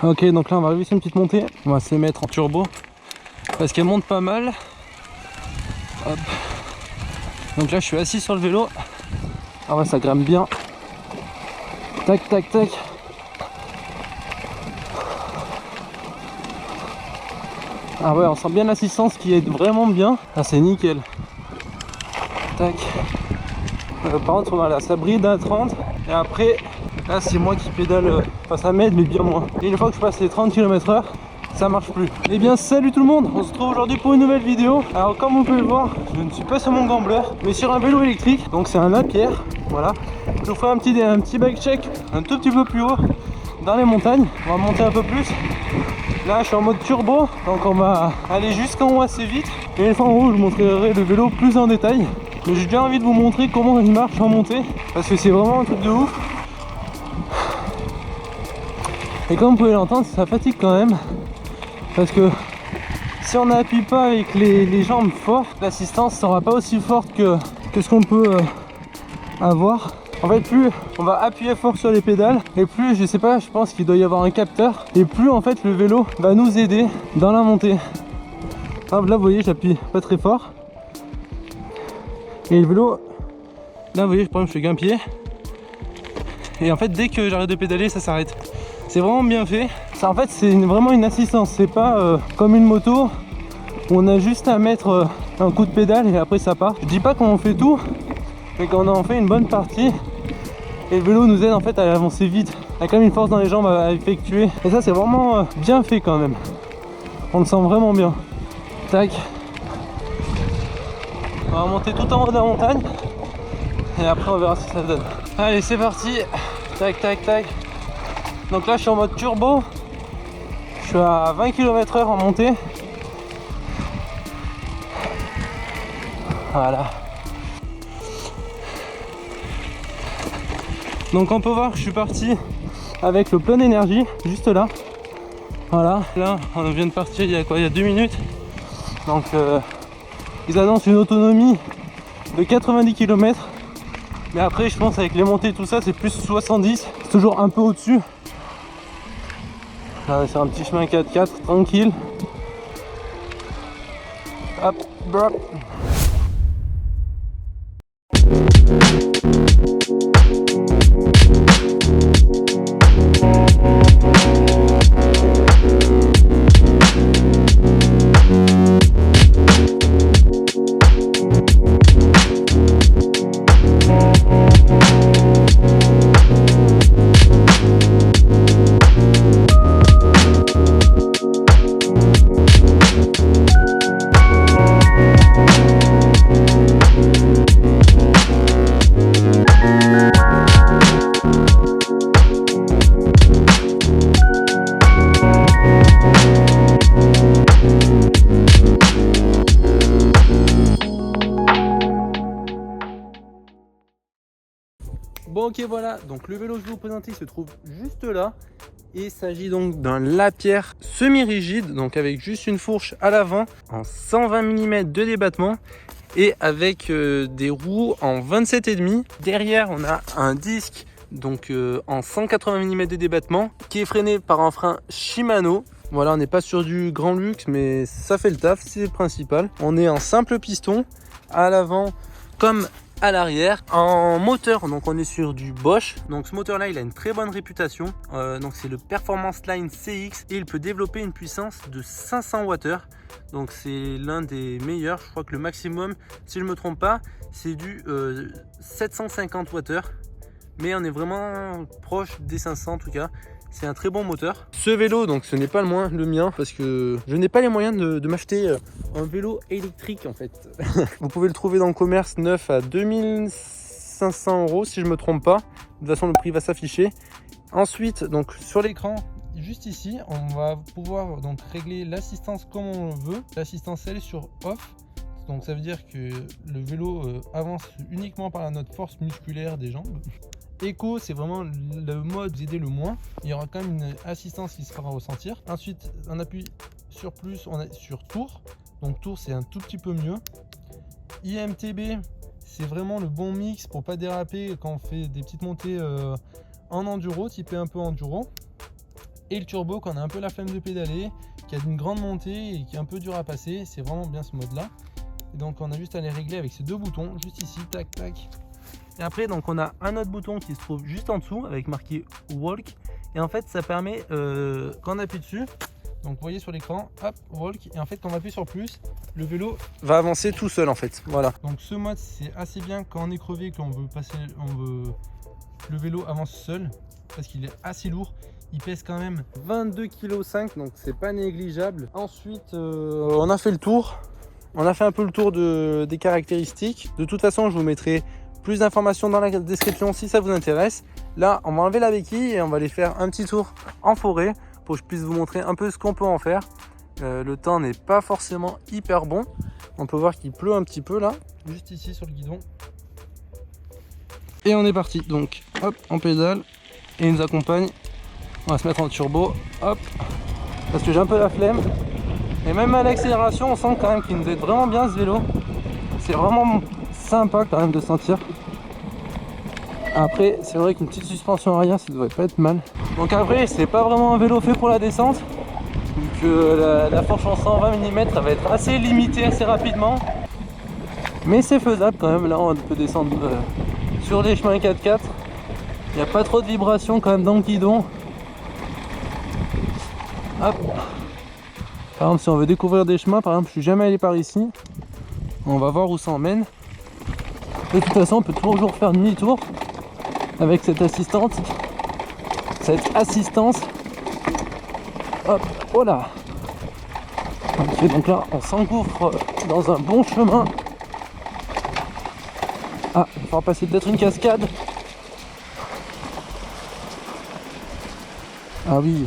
Ok, donc là on va réviser une petite montée. On va se mettre en turbo parce qu'elle monte pas mal. Hop. Donc là je suis assis sur le vélo. Ah ouais, ça grimpe bien. Tac tac tac. Ah ouais, on sent bien l'assistance qui est vraiment bien. Ah, c'est nickel. Tac. Par contre voilà, ça bride à 30. Et après là c'est moi qui pédale. Enfin ça m'aide mais bien moins. Et une fois que je passe les 30 km/h, ça marche plus. Et bien salut tout le monde, on se retrouve aujourd'hui pour une nouvelle vidéo. Alors comme vous pouvez le voir, je ne suis pas sur mon gambler mais sur un vélo électrique. Donc c'est un Lapierre. Voilà. Je vous ferai un petit bike check un tout petit peu plus haut dans les montagnes. On va monter un peu plus. Là je suis en mode turbo, donc on va aller jusqu'en haut assez vite. Et une fois en haut je vous montrerai le vélo plus en détail. Mais j'ai déjà envie de vous montrer comment il marche en montée, parce que c'est vraiment un truc de ouf. Et comme vous pouvez l'entendre, ça fatigue quand même, parce que si on n'appuie pas avec les jambes fortes, l'assistance sera pas aussi forte que ce qu'on peut avoir. En fait, plus on va appuyer fort sur les pédales, et plus, je sais pas, je pense qu'il doit y avoir un capteur, et plus en fait le vélo va nous aider dans la montée. Hop, là vous voyez, j'appuie pas très fort. Et le vélo, là vous voyez, par exemple je fais qu'un pied. Et en fait dès que j'arrête de pédaler, ça s'arrête. C'est vraiment bien fait. Ça en fait c'est vraiment une assistance. C'est pas comme une moto où on a juste à mettre un coup de pédale et après ça part. Je dis pas qu'on fait tout, mais qu'on en fait une bonne partie. Et le vélo nous aide en fait à avancer vite. Il y a quand même une force dans les jambes à effectuer. Et ça c'est vraiment bien fait quand même. On le sent vraiment bien. Tac. On va monter tout en haut de la montagne et après on verra ce que ça donne. Allez c'est parti. Tac tac tac. Donc là je suis en mode turbo. Je suis à 20 km/h en montée. Voilà. Donc on peut voir que je suis parti avec le plein d'énergie juste là. Voilà, là on vient de partir il y a quoi, il y a 2 minutes. Donc ils annoncent une autonomie de 90 km. Mais après je pense avec les montées et tout ça c'est plus 70. C'est toujours un peu au-dessus. Là c'est un petit chemin 4x4 tranquille. Hop, drop. Bon ok voilà, donc le vélo que je vais vous présenter se trouve juste là. Et il s'agit donc d'un Lapierre semi-rigide, donc avec juste une fourche à l'avant en 120 mm de débattement et avec des roues en 27,5. Derrière on a un disque donc en 180 mm de débattement qui est freiné par un frein Shimano. Voilà, on n'est pas sur du grand luxe mais ça fait le taf, c'est le principal. On est en simple piston à l'avant comme à l'arrière. En moteur, donc on est sur du Bosch. Donc ce moteur là il a une très bonne réputation. Donc c'est le Performance Line CX et il peut développer une puissance de 500 Wh. Donc c'est l'un des meilleurs. Je crois que le maximum, si je me trompe pas, c'est du 750 Wh. Mais on est vraiment proche des 500 en tout cas. C'est un très bon moteur. Ce vélo, donc ce n'est pas le mien parce que je n'ai pas les moyens de m'acheter un vélo électrique en fait. Vous pouvez le trouver dans le commerce neuf à 2500 € si je me trompe pas. De toute façon le prix va s'afficher. Ensuite, donc sur l'écran, juste ici, on va pouvoir donc régler l'assistance comme on veut. L'assistance elle est sur off. Donc ça veut dire que le vélo avance uniquement par notre force musculaire des jambes. Éco, c'est vraiment le mode aider le moins. Il y aura quand même une assistance qui se fera ressentir. Ensuite, on appuie sur plus, on est sur tour. Donc tour, c'est un tout petit peu mieux. IMTB, c'est vraiment le bon mix pour pas déraper quand on fait des petites montées en enduro, typé un peu enduro. et le turbo quand on a un peu la flemme de pédaler, qui a une grande montée et qui est un peu dur à passer. C'est vraiment bien ce mode là. Et donc on a juste à les régler avec ces deux boutons juste ici, tac tac. Et après donc on a un autre bouton qui se trouve juste en dessous avec marqué walk, et en fait ça permet quand on appuie dessus, donc vous voyez sur l'écran, hop, walk, et en fait quand on appuie sur plus, le vélo va avancer tout seul en fait. Voilà, donc ce mode c'est assez bien quand on est crevé, qu'on veut passer, le vélo avance seul parce qu'il est assez lourd. Il pèse quand même 22,5 kg, donc c'est pas négligeable. Ensuite on a fait le tour, on a fait un peu le tour des caractéristiques. De toute façon je vous mettrai plus d'informations dans la description si ça vous intéresse. Là on va enlever la béquille et on va aller faire un petit tour en forêt pour que je puisse vous montrer un peu ce qu'on peut en faire. Le temps n'est pas forcément hyper bon, on peut voir qu'il pleut un petit peu là, juste ici sur le guidon. Et on est parti, donc hop, on pédale et il nous accompagne. On va se mettre en turbo, hop, parce que j'ai un peu la flemme. Et même à l'accélération, on sent quand même qu'il nous aide vraiment bien ce vélo. C'est vraiment sympa quand même de sentir. Après, c'est vrai qu'une petite suspension arrière, ça devrait pas être mal. Donc après, c'est pas vraiment un vélo fait pour la descente. Donc la fourche en 120 mm, ça va être assez limité assez rapidement. Mais c'est faisable quand même. Là, on peut descendre sur les chemins 4x4. Il n'y a pas trop de vibrations quand même dans le guidon. Hop. Par exemple, si on veut découvrir des chemins, par exemple, je suis jamais allé par ici. On va voir où ça emmène. De toute façon, on peut toujours faire demi-tour avec cette assistance. Hop, oh là. Ok, donc là, on s'engouffre dans un bon chemin. Ah, il faudra passer peut-être une cascade. Ah oui.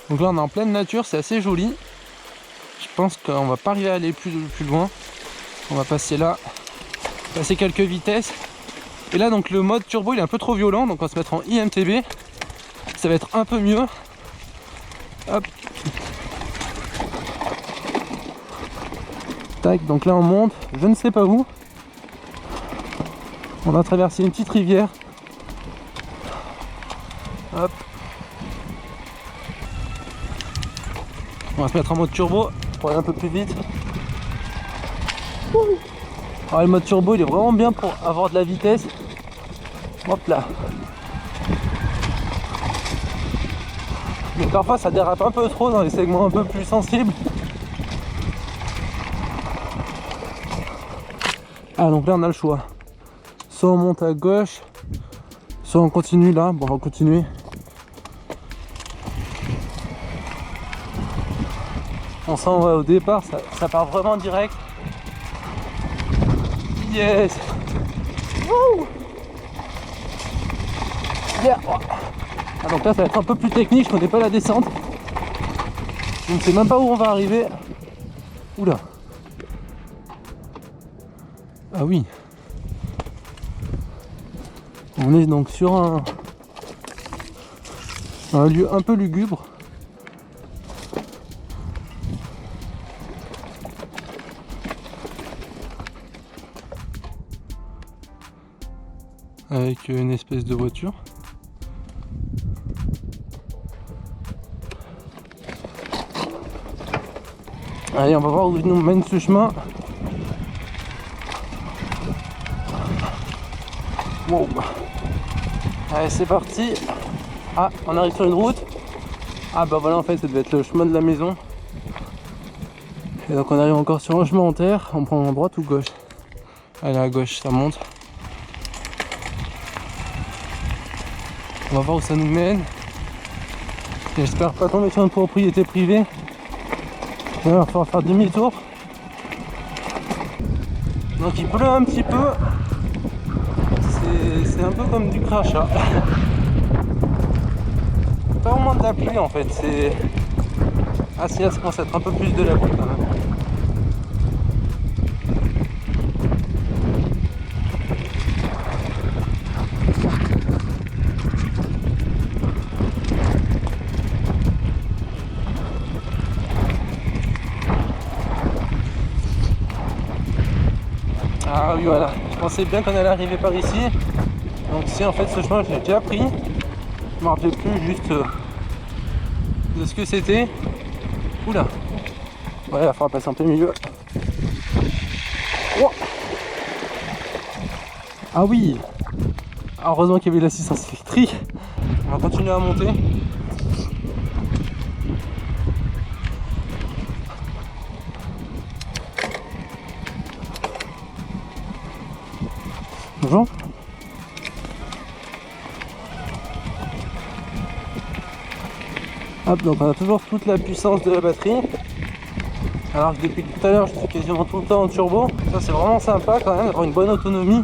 Donc là on est en pleine nature, c'est assez joli. Je pense qu'on va pas arriver à aller plus loin. On va passer là, passer quelques vitesses. Et là donc le mode turbo il est un peu trop violent, donc on va se mettre en IMTB. Ça va être un peu mieux. Hop. Tac, donc là on monte, je ne sais pas où. On va traverser une petite rivière. Hop. On va se mettre en mode turbo pour aller un peu plus vite. Alors, le mode turbo il est vraiment bien pour avoir de la vitesse. Hop là. Mais parfois ça dérape un peu trop dans les segments un peu plus sensibles. Ah donc là on a le choix. Soit on monte à gauche, soit on continue là. Bon on va continuer. On sent ouais, au départ ça part vraiment direct. Yes. Wouh. Yeah. Ah, donc là ça va être un peu plus technique, je connais pas la descente. Je ne sais même pas où on va arriver. Oula. Ah oui. On est donc sur un lieu un peu lugubre. Avec une espèce de voiture. Allez, on va voir où nous mène ce chemin. Wow. Allez, c'est parti. Ah, on arrive sur une route. Ah bah voilà, en fait ça devait être le chemin de la maison. Et donc on arrive encore sur un chemin en terre. On prend à droite ou gauche? Allez, à gauche, ça monte. On va voir où ça nous mène. J'espère pas tomber sur une propriété privée. Il va falloir faire demi-tour. Donc il pleut un petit peu. C'est un peu comme du crachat. Pas vraiment de la pluie en fait. C'est assez à ce qu'on s'être un peu plus de la pluie quand même. Ah oui voilà, je pensais bien qu'on allait arriver par ici. Donc si en fait ce chemin je l'ai déjà pris. Je me rappelais plus juste de ce que c'était. Oula. Ouais, il va falloir passer en plein milieu. Oh. Ah oui. Heureusement qu'il y avait l'assistance électrique. On va continuer à monter. Bonjour. Hop, donc on a toujours toute la puissance de la batterie. Alors que depuis tout à l'heure je suis quasiment tout le temps en turbo. Ça c'est vraiment sympa quand même d'avoir une bonne autonomie.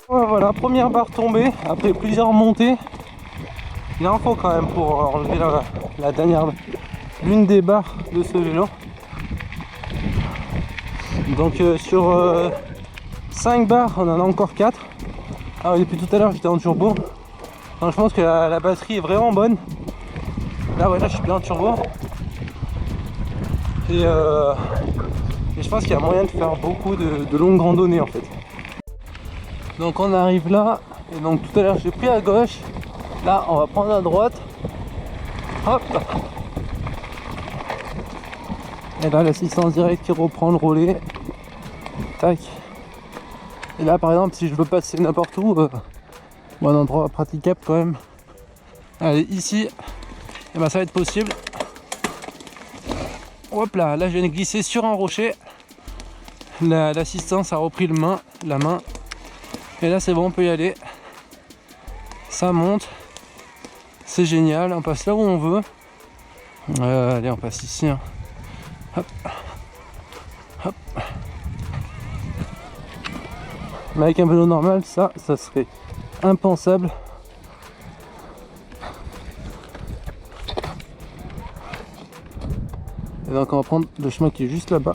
Voilà, première barre tombée après plusieurs montées. Il en faut quand même pour enlever la dernière, l'une des barres de ce vélo. Donc sur 5 barres on en a encore 4. Alors depuis tout à l'heure j'étais en turbo. Donc, je pense que la batterie est vraiment bonne. Là ouais, là je suis bien en turbo. Et je pense qu'il y a moyen de faire beaucoup de longues randonnées en fait. Donc on arrive là. Et donc tout à l'heure j'ai pris à gauche. Là on va prendre à droite. Hop. Et là l'assistance directe qui reprend le relais. Tac. Et là par exemple si je veux passer n'importe où, un endroit praticable quand même. Allez ici, et ben ça va être possible. Hop là, là je viens de glisser sur un rocher. L'assistance a repris la main. Et là c'est bon, on peut y aller. Ça monte. C'est génial, on passe là où on veut. Allez on passe ici. Hein. Hop. Hop. Mais avec un vélo normal, ça serait impensable. Et donc on va prendre le chemin qui est juste là-bas.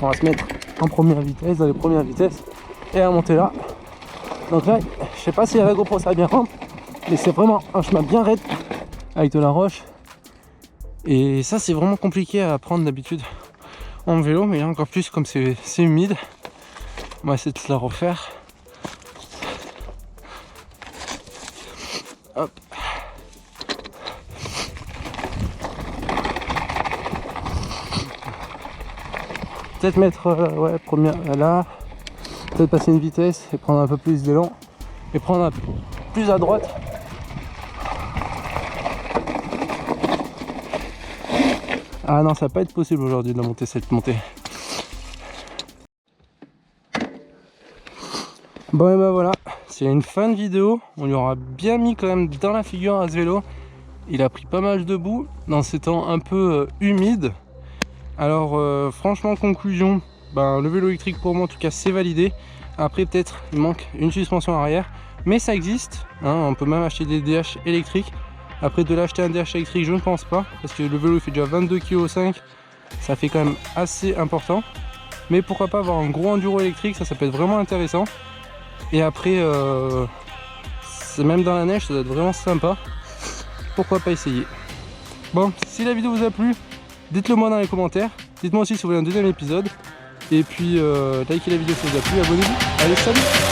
On va se mettre en première vitesse, dans les premières vitesses, et à monter là. Donc là, je sais pas si à la GoPro ça va bien rendre, mais c'est vraiment un chemin bien raide avec de la roche. Et ça c'est vraiment compliqué à prendre d'habitude en vélo, mais là encore plus comme c'est humide. On va essayer de se la refaire. Hop. Peut-être mettre ouais, première là. Peut-être passer une vitesse et prendre un peu plus d'élan. Et prendre un peu plus à droite. Ah non, ça va pas être possible aujourd'hui de monter cette montée. Bon et ben voilà, c'est une fin de vidéo. On lui aura bien mis quand même dans la figure à ce vélo. Il a pris pas mal de boue dans ces temps un peu humides. Alors franchement, conclusion, le vélo électrique pour moi en tout cas c'est validé. Après peut-être il manque une suspension arrière, mais ça existe, hein, on peut même acheter des DH électriques. Après de l'acheter un DH électrique je ne pense pas, parce que le vélo il fait déjà 22,5 kg, ça fait quand même assez important. Mais pourquoi pas avoir un gros enduro électrique, ça peut être vraiment intéressant. Et après, c'est même dans la neige, ça doit être vraiment sympa. Pourquoi pas essayer. Bon, si la vidéo vous a plu, dites-le moi dans les commentaires. Dites-moi aussi si vous voulez un deuxième épisode. Et puis, likez la vidéo si ça vous a plu, abonnez-vous. Allez, salut!